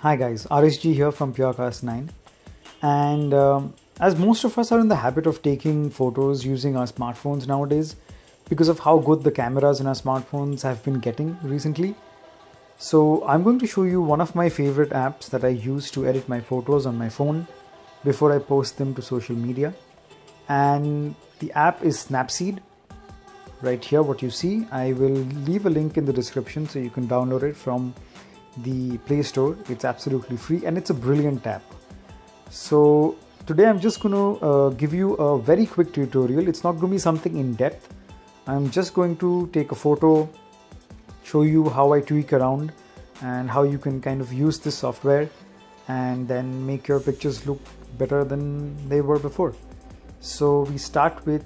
Hi guys, RSG here from PureCast9, and as most of us are in the habit of taking photos using our smartphones nowadays because of how good the cameras in our smartphones have been getting recently. So I'm going to show you one of my favorite apps that I use to edit my photos on my phone before I post them to social media, and the app is Snapseed. Right here what you see, I will leave a link in the description so you can download it from the Play Store. It's absolutely free and it's a brilliant app. So today I'm just going to give you a very quick tutorial. It's not going to be something in depth. I'm just going to take a photo, show you how I tweak around and how you can kind of use this software and then make your pictures look better than they were before. So we start with,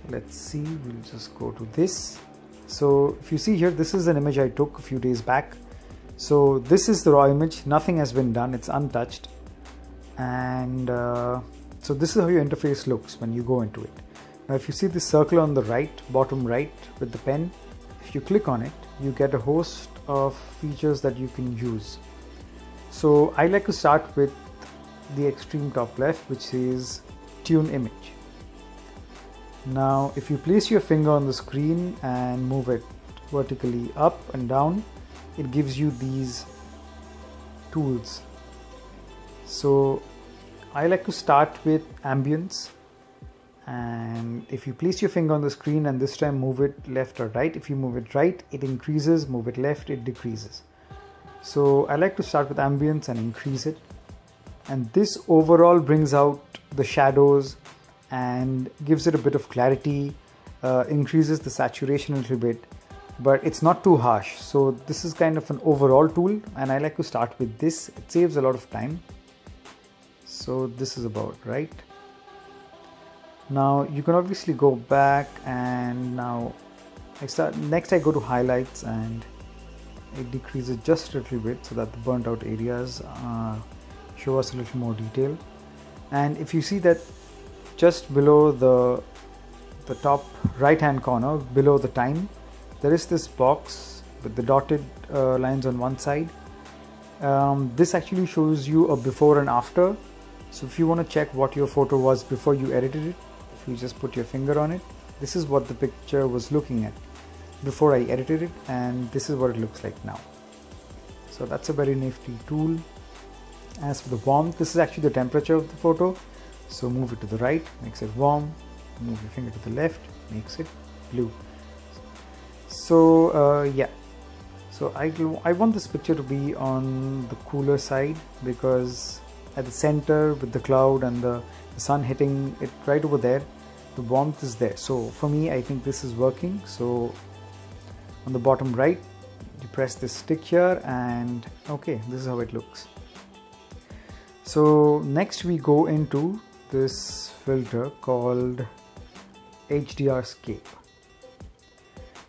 let's see, we'll just go to this. So if you see here, this is an image I took a few days back. So this is the raw image, nothing has been done, it's untouched. And so this is how your interface looks when you go into it. Now if you see this circle on the right, bottom right with the pen, if you click on it, you get a host of features that you can use. So I like to start with the extreme top left, which is tune image. Now if you place your finger on the screen and move it vertically up and down, it gives you these tools. So I like to start with ambience, and if you place your finger on the screen and this time move it left or right, if you move it right it increases, move it left it decreases. So I like to start with ambience and increase it, and this overall brings out the shadows and gives it a bit of clarity, increases the saturation a little bit, but it's not too harsh. So this is kind of an overall tool and I like to start with this. It saves a lot of time. So this is about right. Now you can obviously go back, and now next I go to highlights and it decreases just a little bit so that the burnt out areas show us a little more detail. And if you see that just below the top right hand corner, below the time, there is this box with the dotted lines on one side. This actually shows you a before and after. So if you want to check what your photo was before you edited it, if you just put your finger on it, this is what the picture was looking at before I edited it, and this is what it looks like now. So that's a very nifty tool. As for the warmth, this is actually the temperature of the photo. So move it to the right, makes it warm, move your finger to the left, makes it blue. So yeah, so I want this picture to be on the cooler side, because at the center with the cloud and the sun hitting it right over there, the warmth is there. So for me, I think this is working. So on the bottom right, you press this stick here and okay, this is how it looks. So next we go into this filter called HDRscape.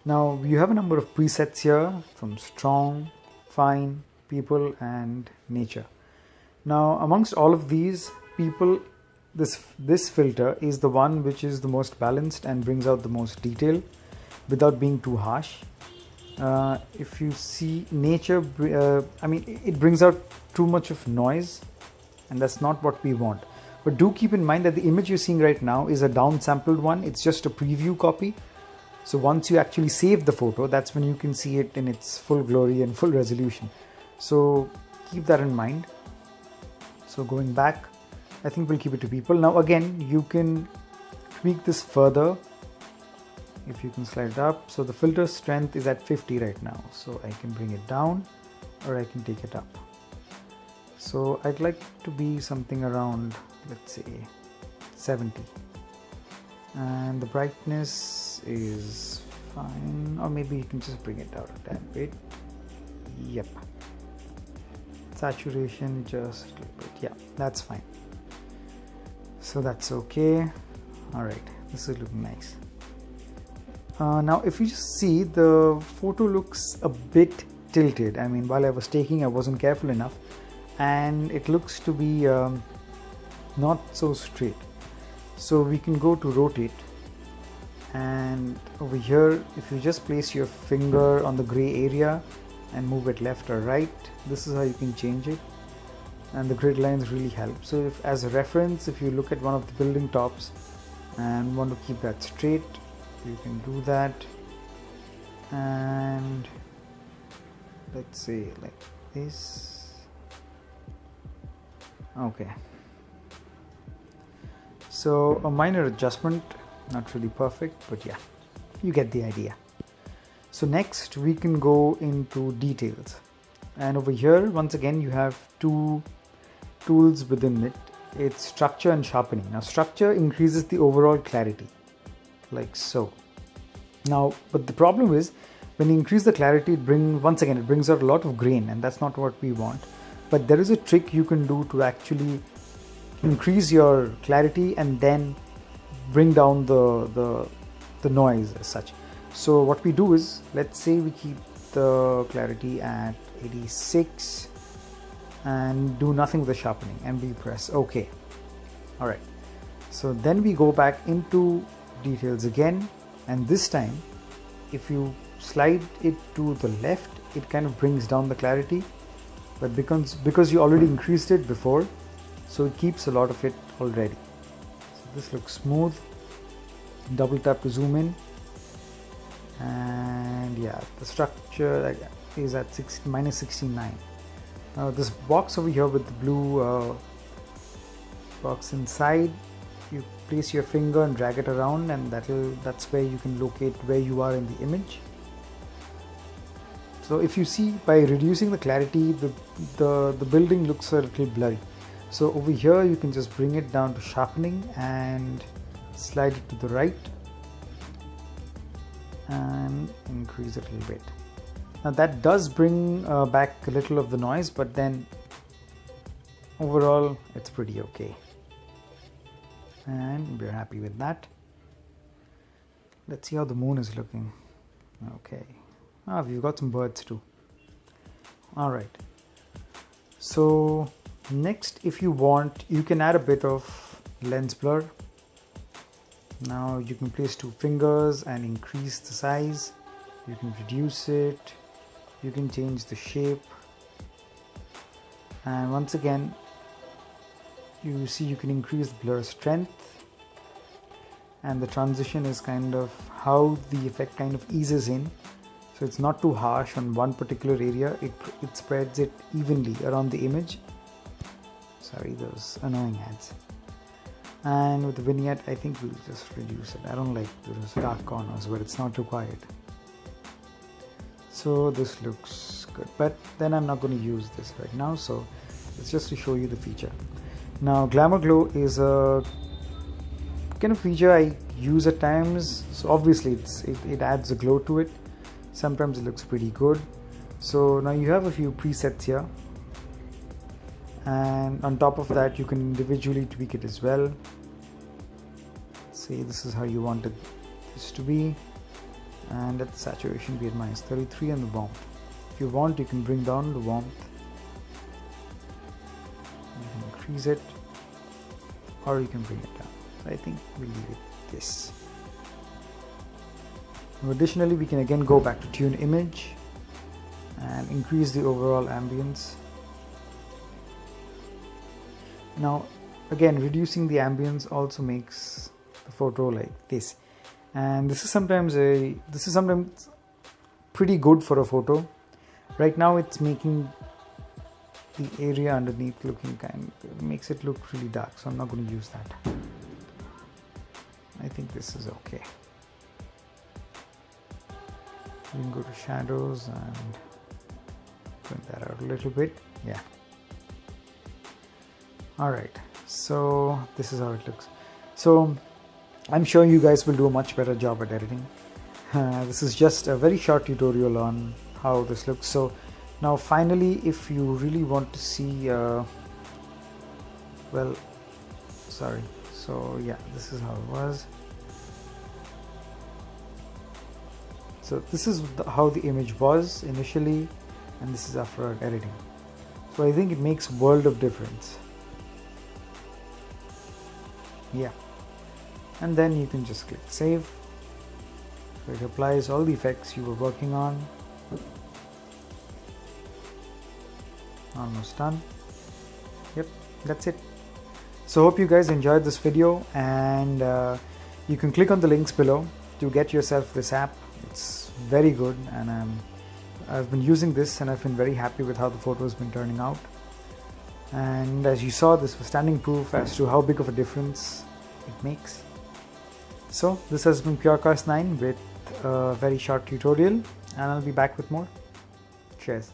Now you have a number of presets here, from strong, fine, people and nature. Now amongst all of these, people, this filter is the one which is the most balanced and brings out the most detail without being too harsh. If you see nature, I mean it brings out too much of noise, and that's not what we want. But do keep in mind that the image you're seeing right now is a downsampled one. It's just a preview copy. So once you actually save the photo, that's when you can see it in its full glory and full resolution. So keep that in mind. So going back, I think we'll keep it to people. Now again, you can tweak this further. If you can slide it up. So the filter strength is at 50 right now. So I can bring it down or I can take it up. So I'd like to be something around, let's say 70, and the brightness is fine, or maybe you can just bring it down a tad bit. Yep, saturation just a little bit. Yeah, that's fine. So that's okay. All right, this is looking nice. Now if you just see, the photo looks a bit tilted. I mean, while I was taking, I wasn't careful enough, and it looks to be not so straight. So we can go to rotate, and over here if you just place your finger on the gray area and move it left or right. This is how you can change it, and the grid lines really help. So if, as a reference, if you look at one of the building tops and want to keep that straight, you can do that. And let's say like this. Okay, so a minor adjustment, not really perfect, but yeah, you get the idea. So next we can go into details, and over here once again you have two tools within it. It's structure and sharpening. Now structure increases the overall clarity, like so. Now, but the problem is when you increase the clarity, it brings out a lot of grain, and that's not what we want. But there is a trick you can do to actually increase your clarity and then bring down the noise as such. So what we do is, let's say we keep the clarity at 86 and do nothing with the sharpening, and we press OK. Alright, so then we go back into details again, and this time if you slide it to the left, it kind of brings down the clarity, but because you already increased it before, so it keeps a lot of it already. So this looks smooth. Double tap to zoom in, and yeah, the structure is at -69. Now this box over here with the blue box inside, you place your finger and drag it around, and that's where you can locate where you are in the image. So if you see, by reducing the clarity, the building looks a little blurry. So over here you can just bring it down to sharpening and slide it to the right and increase it a little bit. Now that does bring back a little of the noise, but then overall it's pretty okay, and we're happy with that. Let's see how the moon is looking. Okay, we've got some birds too. Alright, so next, if you want, you can add a bit of lens blur. Now you can place two fingers and increase the size. You can reduce it, you can change the shape, and once again you see you can increase the blur strength, and the transition is kind of how the effect kind of eases in. So it's not too harsh on one particular area, it spreads it evenly around the image. Sorry, those annoying ads. And with the vignette, I think we'll just reduce it. I don't like those dark corners where it's not required. So this looks good, but then I'm not going to use this right now, so it's just to show you the feature. Now Glamour Glow is a kind of feature I use at times. So obviously it adds a glow to it. Sometimes it looks pretty good. So now you have a few presets here, and on top of that you can individually tweak it as well. Say this is how you wanted this to be, and let the saturation be at -33 and the warmth. If you want, you can bring down the warmth, you can increase it, or you can bring it down. So I think we'll leave it this. Now additionally, we can again go back to tune image and increase the overall ambience. Now again, reducing the ambience also makes the photo like this, and this is sometimes pretty good for a photo. Right now it's making the area underneath looking makes it look really dark, so I'm not going to use that. I think this is okay. We can go to shadows and bring that out a little bit. Yeah. Alright, so this is how it looks. So I'm sure you guys will do a much better job at editing. This is just a very short tutorial on how this looks. So now finally, if you really want to see so yeah, this is how it was. So this is how the image was initially, and this is after editing. So I think it makes a world of difference. Yeah, and then you can just click save. So it applies all the effects you were working on. Almost done. Yep, that's it. So hope you guys enjoyed this video, and you can click on the links below to get yourself this app. It's very good, and I've been using this and I've been very happy with how the photos been turning out. And as you saw, this was standing proof as to how big of a difference it makes. So this has been PureCast 9 with a very short tutorial, and I'll be back with more. Cheers.